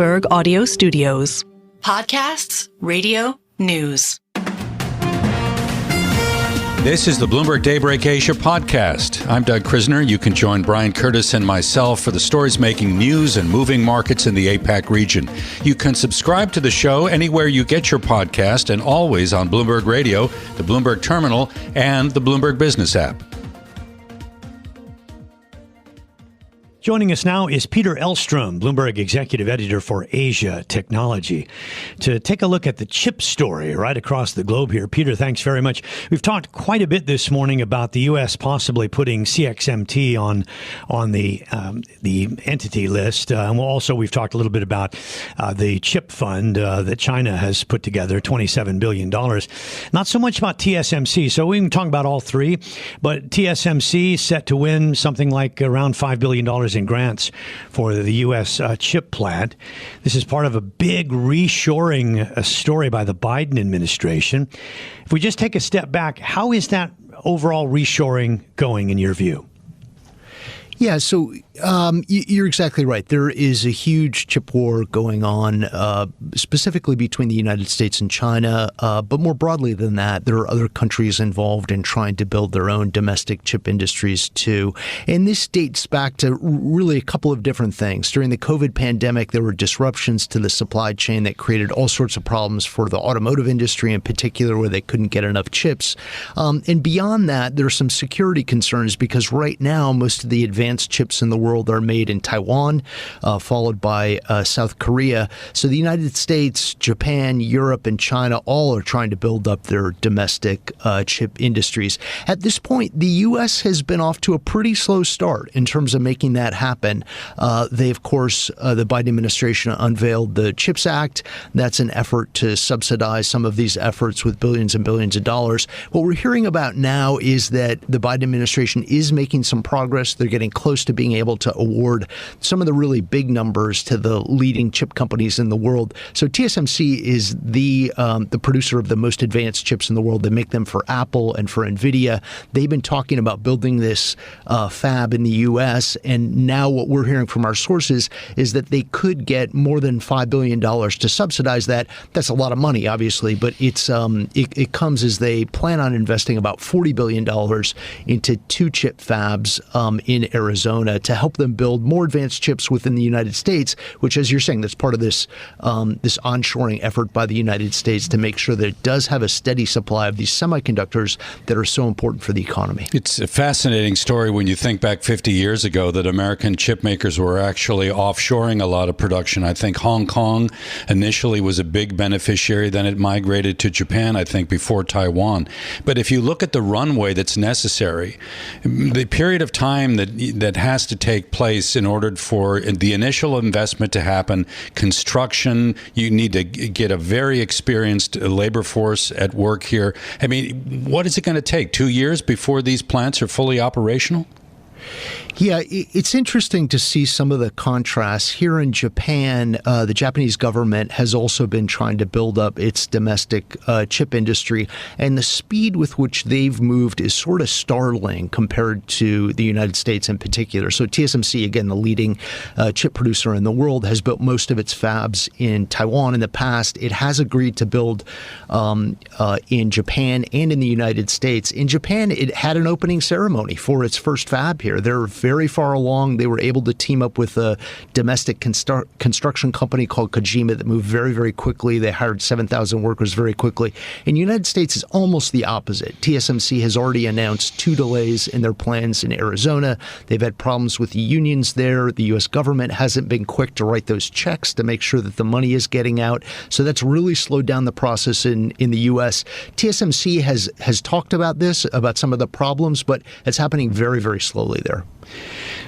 Bloomberg Audio Studios. Podcasts, radio, news. This is the Bloomberg Daybreak Asia podcast. I'm Doug Krisner. You can join Brian Curtis and myself for the stories making news and moving markets in the APAC region. You can subscribe to the show anywhere you get your podcast and always on Bloomberg Radio, the Bloomberg Terminal, and the Bloomberg Business app. Joining us now is Peter Elstrom, Bloomberg Executive Editor for Asia Technology, to take a look at the chip story right across the globe here. Peter, thanks very much. We've talked quite a bit this morning about the U.S. possibly putting CXMT on the entity list. And we've talked a little bit about the chip fund that China has put together, $27 billion. Not so much about TSMC. So we can talk about all three, but TSMC set to win something like around $5 billion in grants for the U.S. Chip plant. This is part of a big reshoring story by the Biden administration. If we just take a step back, how is that overall reshoring going in your view? Yeah, so you're exactly right. There is a huge chip war going on, specifically between the United States and China. But more broadly than that, there are other countries involved in trying to build their own domestic chip industries, too. And this dates back to really a couple of different things. During the COVID pandemic, there were disruptions to the supply chain that created all sorts of problems for the automotive industry in particular, where they couldn't get enough chips. And beyond that, there are some security concerns because right now, most of the advanced chips in the world are made in Taiwan, followed by South Korea. So the United States, Japan, Europe, and China all are trying to build up their domestic chip industries. At this point, the U.S. has been off to a pretty slow start in terms of making that happen. The Biden administration unveiled the CHIPS Act. That's an effort to subsidize some of these efforts with billions and billions of dollars. What we're hearing about now is that the Biden administration is making some progress. They're getting close to being able to award some of the really big numbers to the leading chip companies in the world. So TSMC is the producer of the most advanced chips in the world. They make them for Apple and for NVIDIA. They've been talking about building this fab in the U.S. And now what we're hearing from our sources is that they could get more than $5 billion to subsidize that. That's a lot of money, obviously, but it comes as they plan on investing about $40 billion into two chip fabs in Arizona to help them build more advanced chips within the United States, which, as you're saying, that's part of this onshoring effort by the United States to make sure that it does have a steady supply of these semiconductors that are so important for the economy. It's a fascinating story when you think back 50 years ago that American chip makers were actually offshoring a lot of production. I think Hong Kong initially was a big beneficiary. Then it migrated to Japan, I think, before Taiwan. But if you look at the runway that's necessary, the period of time that has to take place in order for the initial investment to happen, construction, you need to get a very experienced labor force at work here. I mean, what is it going to take? 2 years before these plants are fully operational? Yeah, it's interesting to see some of the contrasts. Here in Japan, the Japanese government has also been trying to build up its domestic chip industry, and the speed with which they've moved is sort of startling compared to the United States in particular. So TSMC, again, the leading chip producer in the world, has built most of its fabs in Taiwan in the past. It has agreed to build in Japan and in the United States. In Japan, it had an opening ceremony for its first fab here. They're very far along. They were able to team up with a domestic construction company called Kojima that moved very, very quickly. They hired 7,000 workers very quickly. In the United States, it's almost the opposite. TSMC has already announced 2 delays in their plans in Arizona. They've had problems with the unions there. The U.S. government hasn't been quick to write those checks to make sure that the money is getting out. So that's really slowed down the process in the U.S. TSMC has talked about this, about some of the problems, but it's happening very, very slowly there.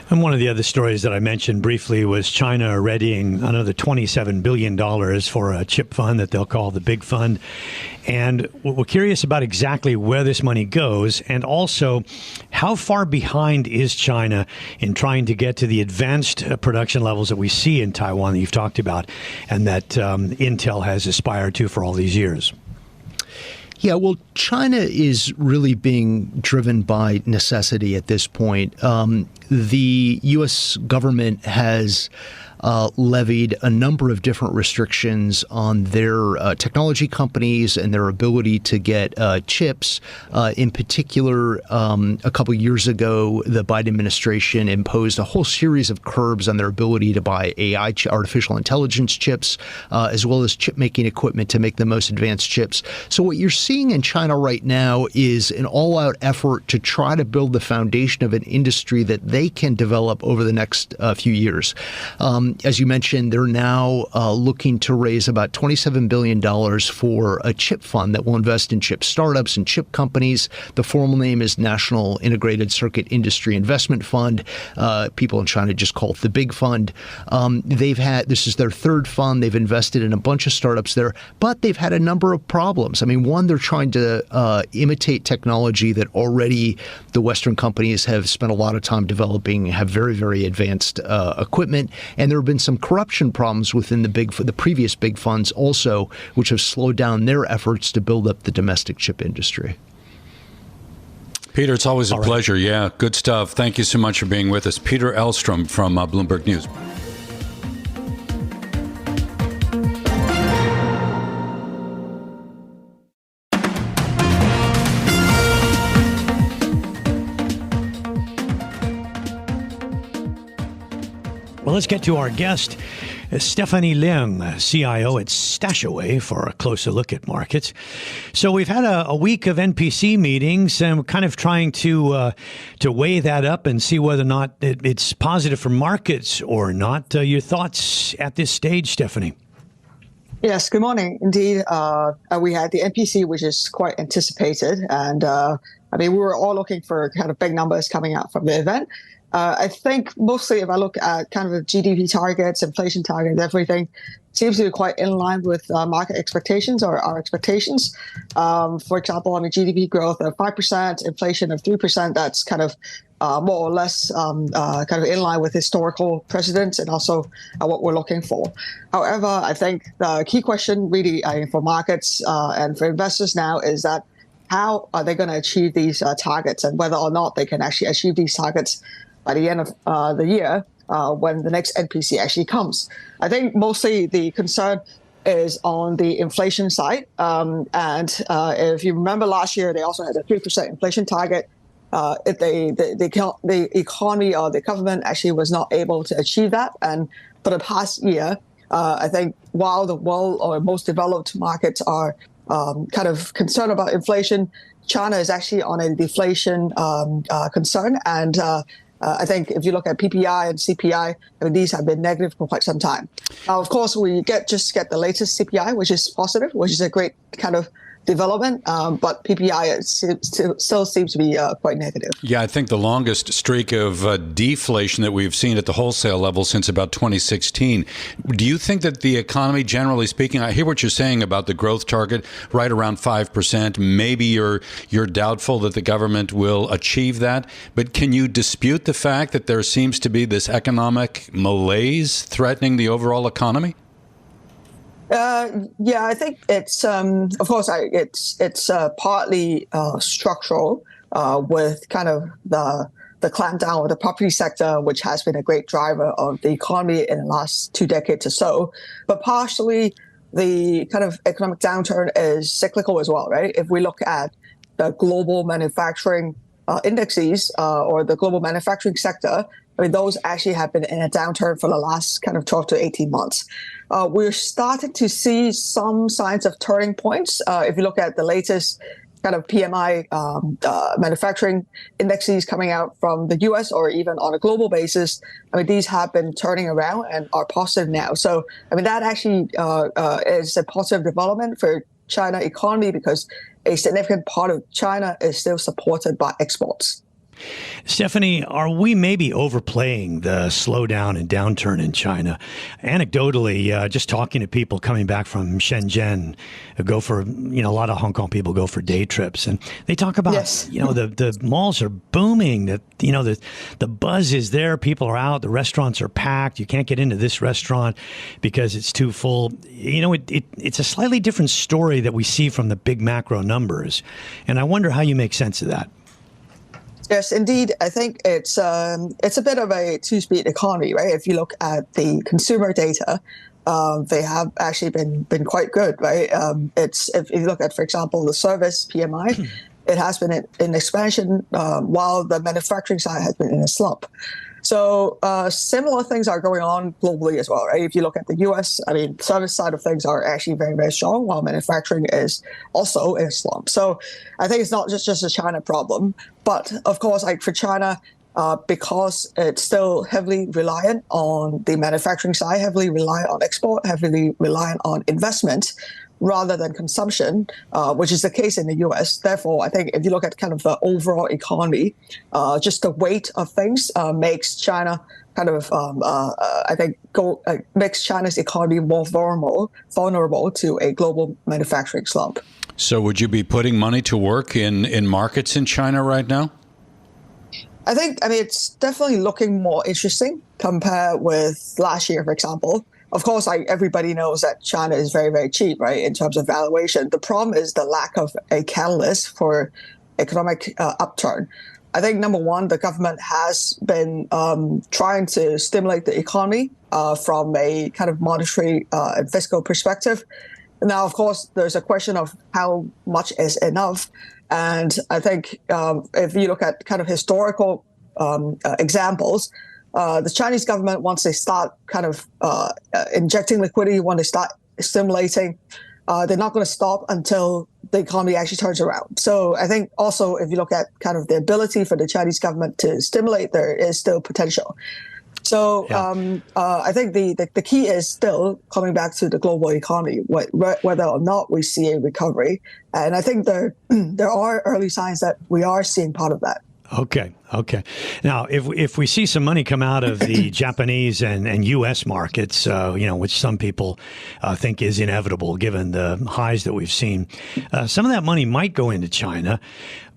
And one of the other stories that I mentioned briefly was China readying another $27 billion for a chip fund that they'll call the Big Fund. And we're curious about exactly where this money goes, and also how far behind is China in trying to get to the advanced production levels that we see in Taiwan that you've talked about and that Intel has aspired to for all these years. Yeah, well, China is really being driven by necessity at this point. The U.S. government has levied a number of different restrictions on their technology companies and their ability to get chips. In particular, a couple years ago, the Biden administration imposed a whole series of curbs on their ability to buy AI, artificial intelligence chips, as well as chip making equipment to make the most advanced chips. So what you're seeing in China right now is an all-out effort to try to build the foundation of an industry that they can develop over the next few years. As you mentioned, they're now looking to raise about $27 billion for a chip fund that will invest in chip startups and chip companies. The formal name is National Integrated Circuit Industry Investment Fund. People in China just call it the Big Fund. This is their third fund. They've invested in a bunch of startups there, but they've had a number of problems. I mean, one, they're trying to imitate technology that already the Western companies have spent a lot of time developing, have very, very advanced equipment. And there have been some corruption problems within the previous big funds also, which have slowed down their efforts to build up the domestic chip industry. Peter, it's always a pleasure. Yeah, good stuff. Thank you so much for being with us. Peter Elstrom from Bloomberg News. Well, let's get to our guest, Stephanie Leung, CIO at StashAway, for a closer look at markets. So we've had a week of NPC meetings, and we're kind of trying to weigh that up and see whether or not it's positive for markets or not. Your thoughts at this stage, Stephanie? Yes, good morning. Indeed, we had the NPC, which is quite anticipated. And we were all looking for kind of big numbers coming out from the event. I think mostly if I look at kind of the GDP targets, inflation targets, everything seems to be quite in line with market expectations or our expectations. For example, GDP growth of 5%, inflation of 3%, that's kind of more or less kind of in line with historical precedents and also what we're looking for. However, I think the key question really for markets and for investors now is that how are they going to achieve these targets and whether or not they can actually achieve these targets by the end of the year when the next NPC actually comes. I think mostly the concern is on the inflation side. And if you remember last year, they also had a 3% inflation target. The economy or the government actually was not able to achieve that. And for the past year, I think while the world or most developed markets are kind of concerned about inflation, China is actually on a deflation concern. And I think if you look at PPI and CPI, these have been negative for quite some time. Now, of course, we just get the latest CPI, which is positive, which is a great kind of development, but PPI still seems to be quite negative. Yeah, I think the longest streak of deflation that we've seen at the wholesale level since about 2016. Do you think that the economy, generally speaking, I hear what you're saying about the growth target, right around 5%. Maybe you're doubtful that the government will achieve that, but can you dispute the fact that there seems to be this economic malaise threatening the overall economy? Yeah, I think it's of course it's partly structural with kind of the clampdown of the property sector, which has been a great driver of the economy in the last 2 decades or so. But partially, the kind of economic downturn is cyclical as well, right? If we look at the global manufacturing indexes or the global manufacturing sector, those actually have been in a downturn for the last kind of 12 to 18 months. We're starting to see some signs of turning points. If you look at the latest kind of PMI manufacturing indexes coming out from the US or even on a global basis, these have been turning around and are positive now. So, that actually is a positive development for China economy because a significant part of China is still supported by exports. Stephanie, are we maybe overplaying the slowdown and downturn in China? Anecdotally, just talking to people coming back from Shenzhen, who go for, a lot of Hong Kong people go for day trips, and they talk about, yes. The malls are booming, the buzz is there, people are out, the restaurants are packed, you can't get into this restaurant because it's too full. It's a slightly different story that we see from the big macro numbers, and I wonder how you make sense of that. Yes, indeed. I think it's a bit of a two-speed economy, right? If you look at the consumer data, they have actually been quite good, right? If you look at, for example, the service PMI, it has been in expansion while the manufacturing side has been in a slump. So similar things are going on globally as well, right? If you look at the US, I mean, service side of things are actually very, very strong, while manufacturing is also in a slump. So I think it's not just a China problem, but of course, like for China, because it's still heavily reliant on the manufacturing side, heavily reliant on export, heavily reliant on investment, rather than consumption, which is the case in the US. Therefore, I think if you look at kind of the overall economy, just the weight of things makes China kind of, makes China's economy more vulnerable to a global manufacturing slump. So would you be putting money to work in markets in China right now? I mean, it's definitely looking more interesting compared with last year, for example. Of course, like everybody knows that China is very, very cheap, right, in terms of valuation. The problem is the lack of a catalyst for economic upturn. I think, number one, the government has been trying to stimulate the economy from a kind of monetary and fiscal perspective. Now, of course, there's a question of how much is enough. And I think if you look at kind of historical examples, the Chinese government, once they start kind of injecting liquidity, when they start stimulating, they're not going to stop until the economy actually turns around. So I think also if you look at kind of the ability for the Chinese government to stimulate, there is still potential. So I think the key is still coming back to the global economy, whether or not we see a recovery. And I think there are early signs that we are seeing part of that. Okay. Now, if we see some money come out of the Japanese and U.S. markets, which some people think is inevitable given the highs that we've seen, some of that money might go into China.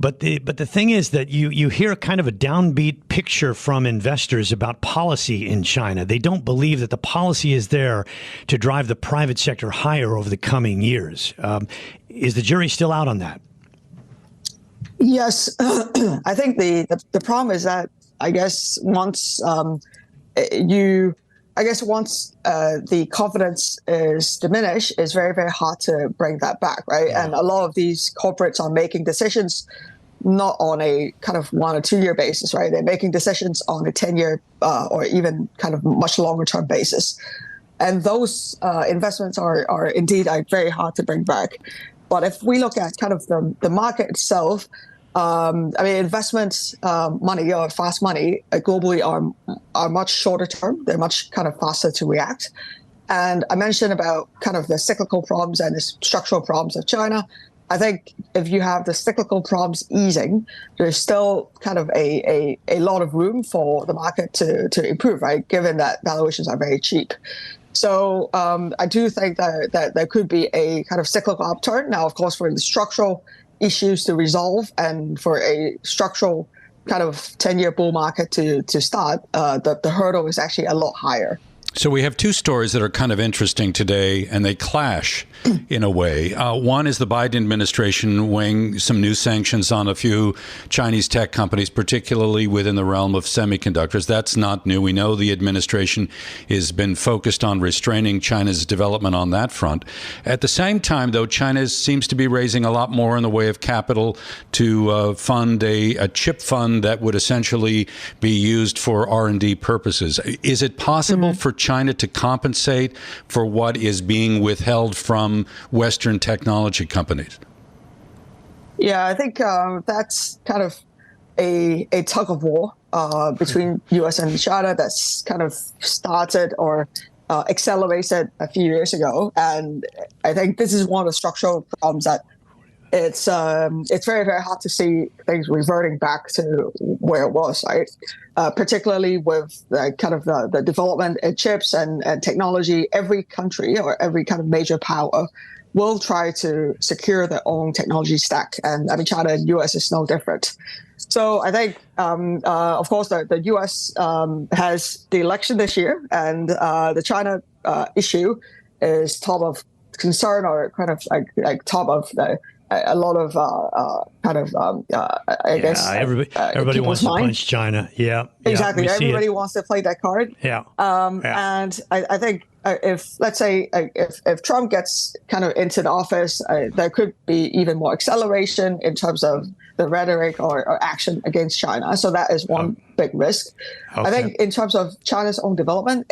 But the thing is that you hear kind of a downbeat picture from investors about policy in China. They don't believe that the policy is there to drive the private sector higher over the coming years. Is the jury still out on that? Yes, I think the problem is that I guess once the confidence is diminished, it's very, very hard to bring that back, right? Yeah. And a lot of these corporates are making decisions not on a kind of 1 or 2 year basis, right? They're making decisions on a 10-year or even kind of much longer term basis. And those investments are indeed very hard to bring back. But if we look at kind of the market itself, I mean, investments money or fast money globally are much shorter term. They're much kind of faster to react. And I mentioned about kind of the cyclical problems and the structural problems of China. I think if you have the cyclical problems easing, there's still kind of a lot of room for the market to improve, right? Given that valuations are very cheap. So I do think that there could be a kind of cyclical upturn. Now, of course, for the structural issues to resolve and for a structural kind of 10-year bull market to start, the hurdle is actually a lot higher. So we have two stories that are kind of interesting today, and they clash in a way. One is the Biden administration weighing some new sanctions on a few Chinese tech companies, particularly within the realm of semiconductors. That's not new. We know the administration has been focused on restraining China's development on that front. At the same time, though, China seems to be raising a lot more in the way of capital to fund a chip fund that would essentially be used for R&D purposes. Is it possible for China to compensate for what is being withheld from Western technology companies? Yeah, I think that's kind of a tug of war between U.S. and China that's kind of started or accelerated a few years ago. And I think this is one of the structural problems that it's very, very hard to see things reverting back to where it was, right? Particularly with the development in chips and technology. Every country or every kind of major power will try to secure their own technology stack. And I mean, China and US is no different. So I think, of course, the US has the election this year, and the China issue is top of concern or kind of like top of a lot of I guess everybody wants to punch China. Yeah, exactly. Everybody wants to play that card. And I think if, let's say, if Trump gets kind of into the office, there could be even more acceleration in terms of the rhetoric or action against China. So that is one big risk. I think in terms of China's own development,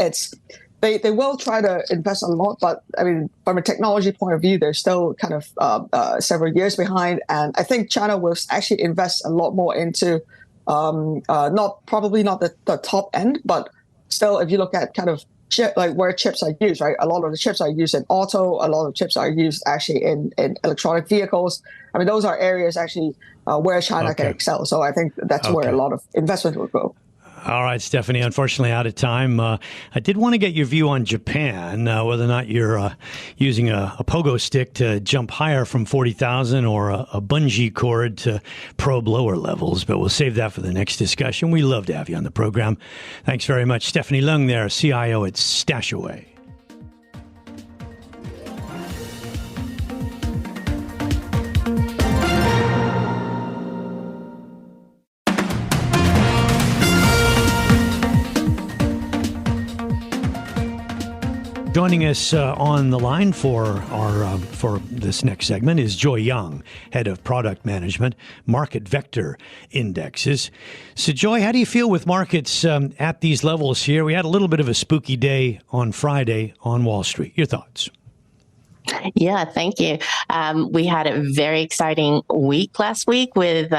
they will try to invest a lot, but I mean, from a technology point of view, they're still kind of several years behind. And I think China will actually invest a lot more into probably not the top end, but still, if you look at kind of like where chips are used, right? A lot of the chips are used in auto. A lot of chips are used actually in electronic vehicles. I mean, those are areas actually where China can excel. So I think that's where a lot of investment will go. All right, Stephanie, unfortunately out of time. I did want to get your view on Japan, whether or not you're using a pogo stick to jump higher from 40,000 or a bungee cord to probe lower levels. But we'll save that for the next discussion. We love to have you on the program. Thanks very much. Stephanie Leung there, CIO at StashAway. Joining us on the line for this next segment is Joy Young, head of product management, MarketVector Indexes. So, Joy, how do you feel with markets at these levels here? We had a little bit of a spooky day on Friday on Wall Street. Your thoughts? Yeah, thank you. We had a very exciting week last week with,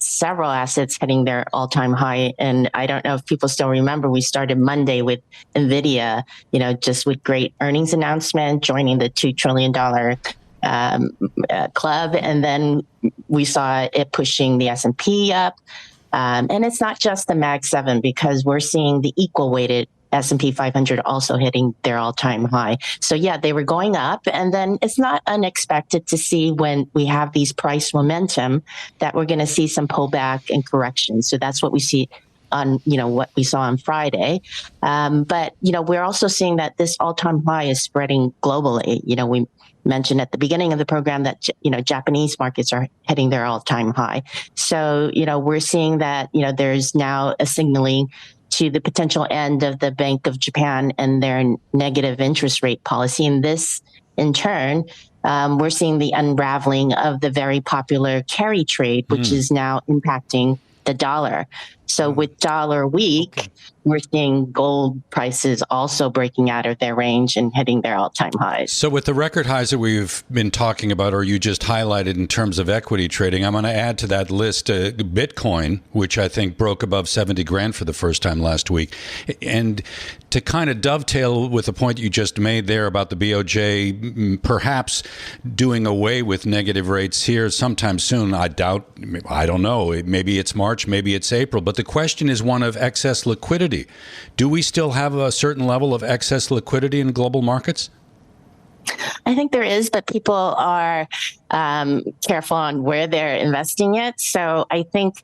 several assets hitting their all-time high. And I don't know if people still remember, we started Monday with NVIDIA, just with great earnings announcement, joining the $2 trillion club. And then we saw it pushing the S&P up. And it's not just the Mag 7, because we're seeing the equal weighted S&P 500 also hitting their all-time high. So yeah, they were going up, and then it's not unexpected to see when we have these price momentum that we're going to see some pullback and correction. So that's what we see on, what we saw on Friday. But, we're also seeing that this all-time high is spreading globally. We mentioned at the beginning of the program that, Japanese markets are hitting their all-time high. So, we're seeing that, there's now a signaling to the potential end of the Bank of Japan and their negative interest rate policy. And this, in turn, we're seeing the unraveling of the very popular carry trade, which is now impacting the dollar. So with dollar weak, we're seeing gold prices also breaking out of their range and hitting their all-time highs. So with the record highs that we've been talking about, or you just highlighted in terms of equity trading, I'm going to add to that list Bitcoin, which I think broke above 70 grand for the first time last week. And to kind of dovetail with the point you just made there about the BOJ perhaps doing away with negative rates here sometime soon, I don't know. Maybe it's March, maybe it's April. But the question is one of excess liquidity. Do we still have a certain level of excess liquidity in global markets? I think there is, but people are careful on where they're investing it. So I think,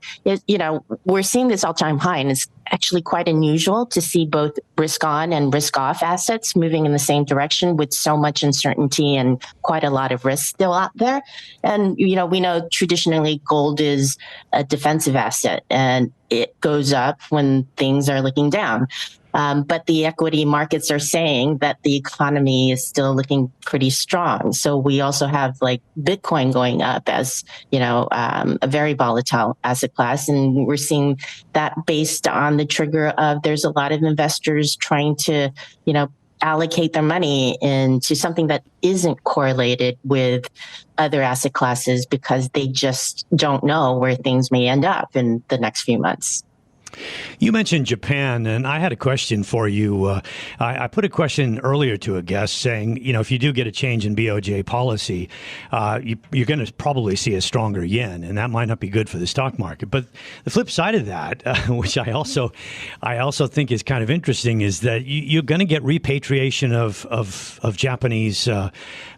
we're seeing this all-time high, and it's actually quite unusual to see both risk-on and risk-off assets moving in the same direction with so much uncertainty and quite a lot of risk still out there. And, we know traditionally gold is a defensive asset, and it goes up when things are looking down. But the equity markets are saying that the economy is still looking pretty strong. So we also have like Bitcoin going up as, a very volatile asset class. And we're seeing that based on the trigger of there's a lot of investors trying to, allocate their money into something that isn't correlated with other asset classes because they just don't know where things may end up in the next few months. You mentioned Japan, and I had a question for you. I put a question earlier to a guest saying, if you do get a change in BOJ policy, you're going to probably see a stronger yen, and that might not be good for the stock market. But the flip side of that, which I also think is kind of interesting, is that you're going to get repatriation of Japanese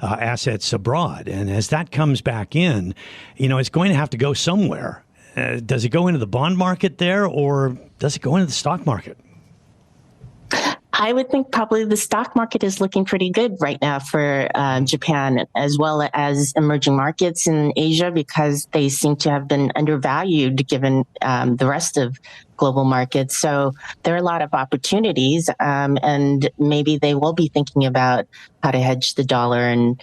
assets abroad. And as that comes back in, it's going to have to go somewhere. Does it go into the bond market there, or does it go into the stock market? I would think probably the stock market is looking pretty good right now for Japan, as well as emerging markets in Asia, because they seem to have been undervalued given the rest of global markets. So there are a lot of opportunities, and maybe they will be thinking about how to hedge the dollar and,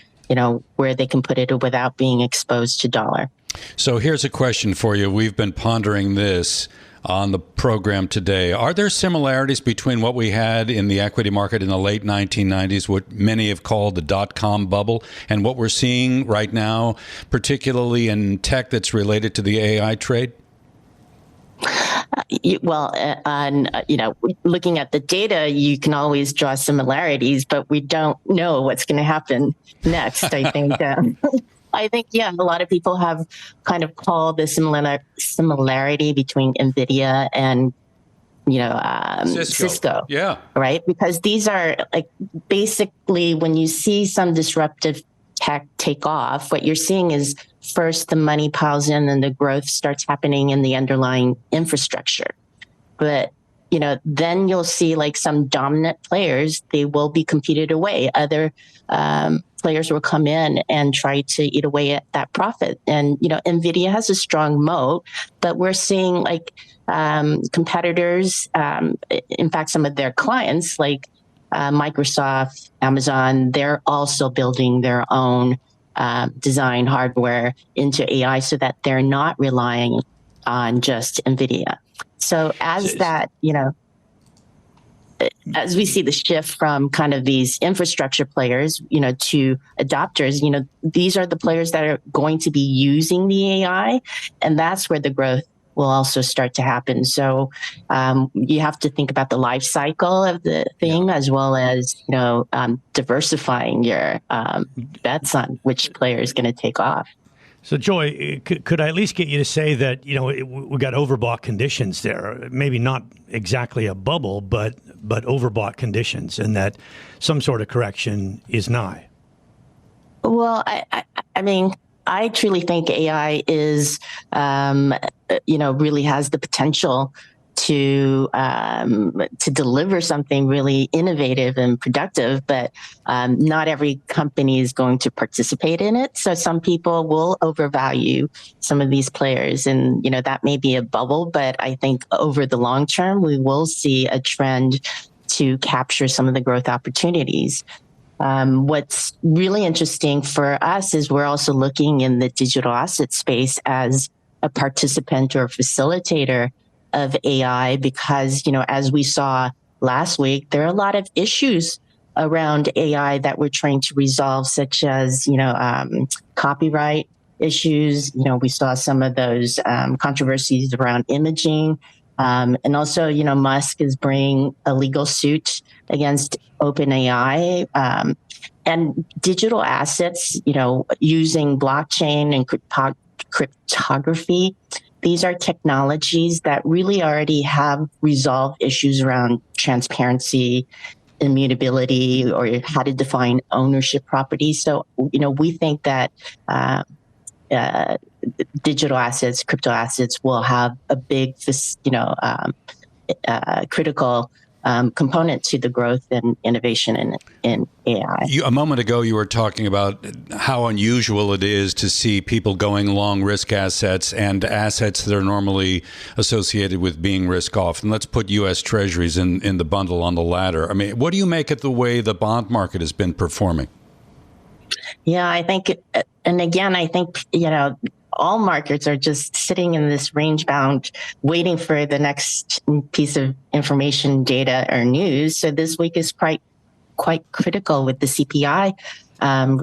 where they can put it without being exposed to dollar. So here's a question for you. We've been pondering this on the program today. Are there similarities between what we had in the equity market in the late 1990s, what many have called the dot-com bubble, and what we're seeing right now, particularly in tech that's related to the AI trade? Looking at the data, you can always draw similarities, but we don't know what's going to happen next, I think. I think, a lot of people have kind of called the similarity between NVIDIA and, Cisco. Yeah. Right? Because these are basically when you see some disruptive tech take off, what you're seeing is first the money piles in and the growth starts happening in the underlying infrastructure. But, then you'll see some dominant players, they will be competed away. Other players will come in and try to eat away at that profit. And, NVIDIA has a strong moat, but we're seeing competitors, in fact, some of their clients like Microsoft, Amazon, they're also building their own design hardware into AI so that they're not relying on just NVIDIA. So as we see the shift from kind of these infrastructure players, to adopters, these are the players that are going to be using the AI, and that's where the growth will also start to happen. So you have to think about the life cycle of the thing, as well as, diversifying your bets on which player is going to take off. So, Joy, could I at least get you to say that, we got overbought conditions there? Maybe not exactly a bubble, but overbought conditions, and that some sort of correction is nigh. Well, I mean, I truly think AI is, really has the potential to deliver something really innovative and productive, but not every company is going to participate in it. So some people will overvalue some of these players, and that may be a bubble, but I think over the long term, we will see a trend to capture some of the growth opportunities. What's really interesting for us is we're also looking in the digital asset space as a participant or facilitator of AI, because, as we saw last week, there are a lot of issues around AI that we're trying to resolve, such as, copyright issues. We saw some of those controversies around imaging. And also, Musk is bringing a legal suit against OpenAI, and digital assets, using blockchain and cryptography. These are technologies that really already have resolved issues around transparency, immutability, or how to define ownership property. So, we think that digital assets, crypto assets will have a big, critical component to the growth and innovation in AI. A moment ago, you were talking about how unusual it is to see people going long risk assets and assets that are normally associated with being risk off. And let's put U.S. Treasuries in the bundle on the latter. I mean, what do you make of the way the bond market has been performing? Yeah, I think, and again, I think, all markets are just sitting in this range bound, waiting for the next piece of information, data, or news. So this week is quite critical with the CPI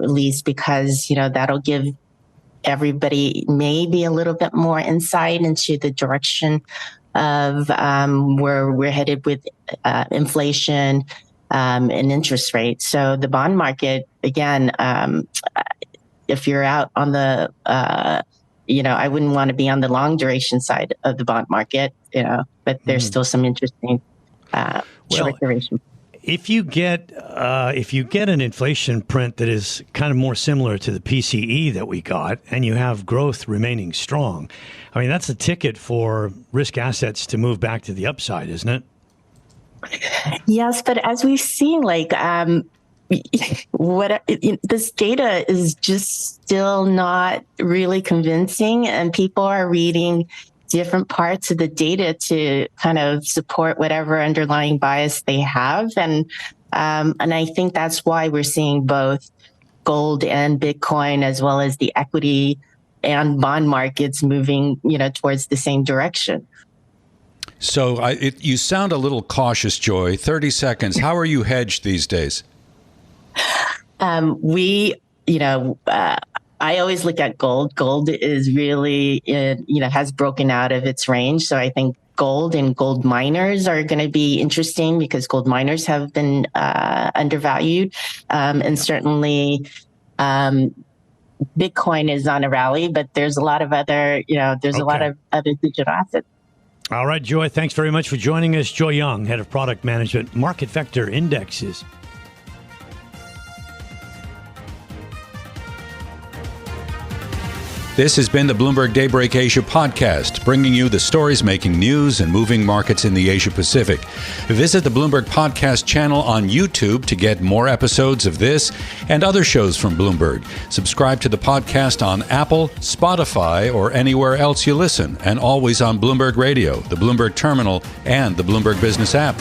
release, because, that'll give everybody maybe a little bit more insight into the direction of where we're headed with inflation and interest rates. So the bond market, again, if you're out on the I wouldn't want to be on the long duration side of the bond market, but there's still some interesting short duration. If you get an inflation print that is kind of more similar to the PCE that we got, and you have growth remaining strong, I mean, that's a ticket for risk assets to move back to the upside, isn't it? Yes, but as we've seen, this data is just still not really convincing, and people are reading different parts of the data to kind of support whatever underlying bias they have, and I think that's why we're seeing both gold and Bitcoin, as well as the equity and bond markets moving, towards the same direction. So you sound a little cautious, Joy. 30 seconds. How are you hedged these days? I always look at gold. Gold is really, has broken out of its range. So I think gold and gold miners are going to be interesting because gold miners have been undervalued. And certainly Bitcoin is on a rally, but there's a lot of other, a lot of other digital assets. All right, Joy, thanks very much for joining us. Joy Leung, Head of Product Management, MarketVector Indexes. This has been the Bloomberg Daybreak Asia podcast, bringing you the stories making news and moving markets in the Asia Pacific. Visit the Bloomberg Podcast channel on YouTube to get more episodes of this and other shows from Bloomberg. Subscribe to the podcast on Apple, Spotify, or anywhere else you listen, and always on Bloomberg Radio, the Bloomberg Terminal, and the Bloomberg Business app.